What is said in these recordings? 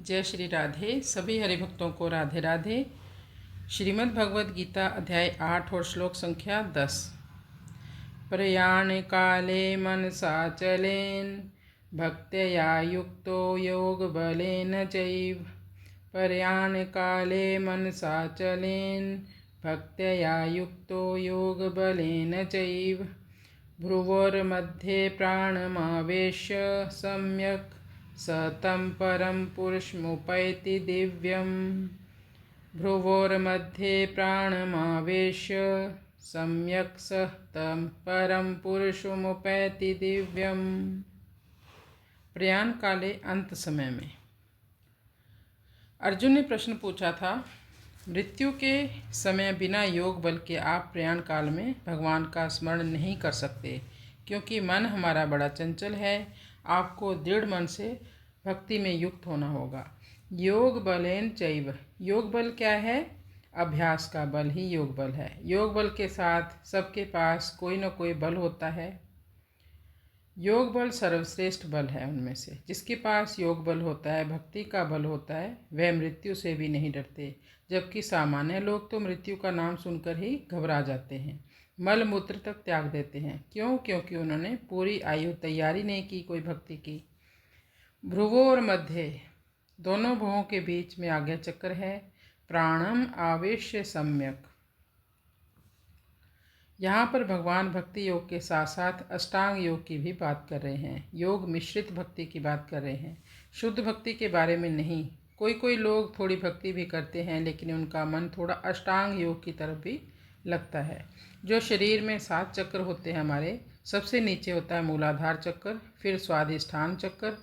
जय श्री राधे। सभी हरिभक्तों को राधे राधे। श्रीमद् भगवद गीता अध्याय 8 और श्लोक संख्या 10। प्रयाण काले मनसा चलेन भक्त्या युक्तो योग बलेन चैव। प्रयाण काले मनसा चलेन भक्त्या युक्तो योग बलेन चैव। भ्रुवोर्मध्ये प्राणमावेश्य सम्यक् स तं परं पुरुषमुपैति दिव्यम्। भ्रुवोर्मध्ये प्राणमावेश्य सम्यक् स तं परं पुरुषमुपैति दिव्यम्। प्रयाण काले अंत समय में अर्जुन ने प्रश्न पूछा था, मृत्यु के समय बिना योग बल के आप प्रयाण काल में भगवान का स्मरण नहीं कर सकते, क्योंकि मन हमारा बड़ा चंचल है। आपको दृढ़ मन से भक्ति में युक्त होना होगा। योग बलेन चैव। योग बल क्या है? अभ्यास का बल ही योग बल है। योग बल के साथ सबके पास कोई न कोई बल होता है। योग बल सर्वश्रेष्ठ बल है। उनमें से जिसके पास योग बल होता है, भक्ति का बल होता है, वह मृत्यु से भी नहीं डरते, जबकि सामान्य लोग तो मृत्यु का नाम सुनकर ही घबरा जाते हैं, मल मूत्र तक त्याग देते हैं। क्यों? क्योंकि उन्होंने पूरी आयु तैयारी नहीं की कोई भक्ति की। भ्रुवोर मध्य, दोनों भुवों के बीच में आज्ञा चक्र है। प्राणम आवेश्य सम्यक। यहाँ पर भगवान भक्ति योग के साथ साथ अष्टांग योग की भी बात कर रहे हैं। योग मिश्रित भक्ति की बात कर रहे हैं, शुद्ध भक्ति के बारे में नहीं। कोई लोग थोड़ी भक्ति भी करते हैं, लेकिन उनका मन थोड़ा अष्टांग योग की तरफ भी लगता है। जो शरीर में 7 चक्र होते हैं हमारे, सबसे नीचे होता है मूलाधार चक्र, फिर स्वादिष्ठान चक्र,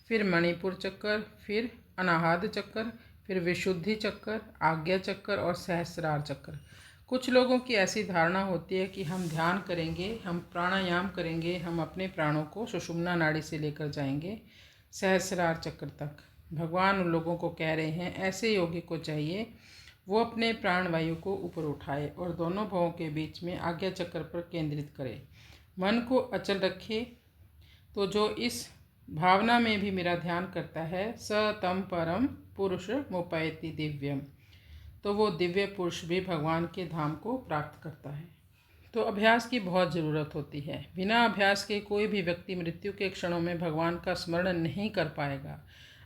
फिर मणिपुर चक्र, फिर अनाहत चक्र, फिर विशुद्धि चक्र, आज्ञा चक्र और सहस्रार चक्र। कुछ लोगों की ऐसी धारणा होती है कि हम ध्यान करेंगे, हम प्राणायाम करेंगे, हम अपने प्राणों को सुषुम्ना नाड़ी से लेकर जाएंगे सहस्रार चक्र तक। भगवान उन लोगों को कह रहे हैं, ऐसे योगी को चाहिए वो अपने प्राणवायु को ऊपर उठाए और दोनों भवों के बीच में आज्ञा चक्र पर केंद्रित करे, मन को अचल रखे। तो जो इस भावना में भी मेरा ध्यान करता है, स तम परम पुरुष मुपैति दिव्यम, तो वो दिव्य पुरुष भी भगवान के धाम को प्राप्त करता है। तो अभ्यास की बहुत ज़रूरत होती है। बिना अभ्यास के कोई भी व्यक्ति मृत्यु के क्षणों में भगवान का स्मरण नहीं कर पाएगा।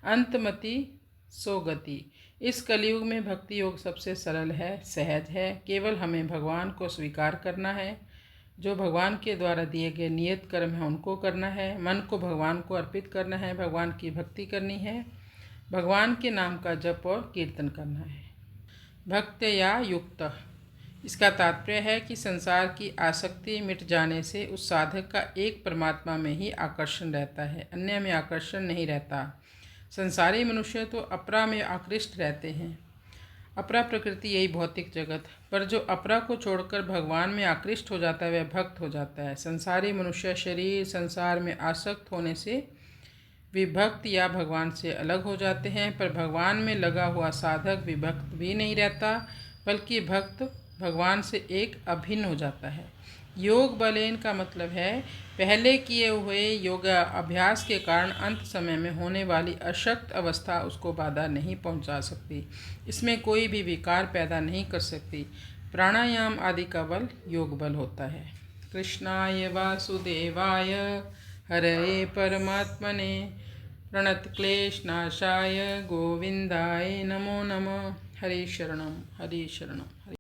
अंतमति सो गति। इस कलयुग में भक्ति योग सबसे सरल है, सहज है। केवल हमें भगवान को स्वीकार करना है। जो भगवान के द्वारा दिए गए नियत कर्म है उनको करना है। मन को भगवान को अर्पित करना है, भगवान की भक्ति करनी है, भगवान के नाम का जप और कीर्तन करना है। भक्त्या युक्त, इसका तात्पर्य है कि संसार की आसक्ति मिट जाने से उस साधक का एक परमात्मा में ही आकर्षण रहता है, अन्य में आकर्षण नहीं रहता। संसारी मनुष्य तो अपरा में आकृष्ट रहते हैं। अपरा प्रकृति यही भौतिक जगत, पर जो अपरा को छोड़कर भगवान में आकृष्ट हो जाता है वह भक्त हो जाता है। संसारी मनुष्य शरीर संसार में आसक्त होने से विभक्त या भगवान से अलग हो जाते हैं, पर भगवान में लगा हुआ साधक विभक्त भी नहीं रहता, बल्कि भक्त भगवान से एक अभिन्न हो जाता है। योग बलेन का मतलब है पहले किए हुए योगा अभ्यास के कारण अंत समय में होने वाली अशक्त अवस्था उसको बाधा नहीं पहुंचा सकती, इसमें कोई भी विकार पैदा नहीं कर सकती। प्राणायाम आदि का बल योग बल होता है। कृष्णाय वासुदेवाय हरये परमात्मने प्रणतक्लेशनाशाय गोविंदाय नमो नमः। हरे शरणम हरे शरणम हरे।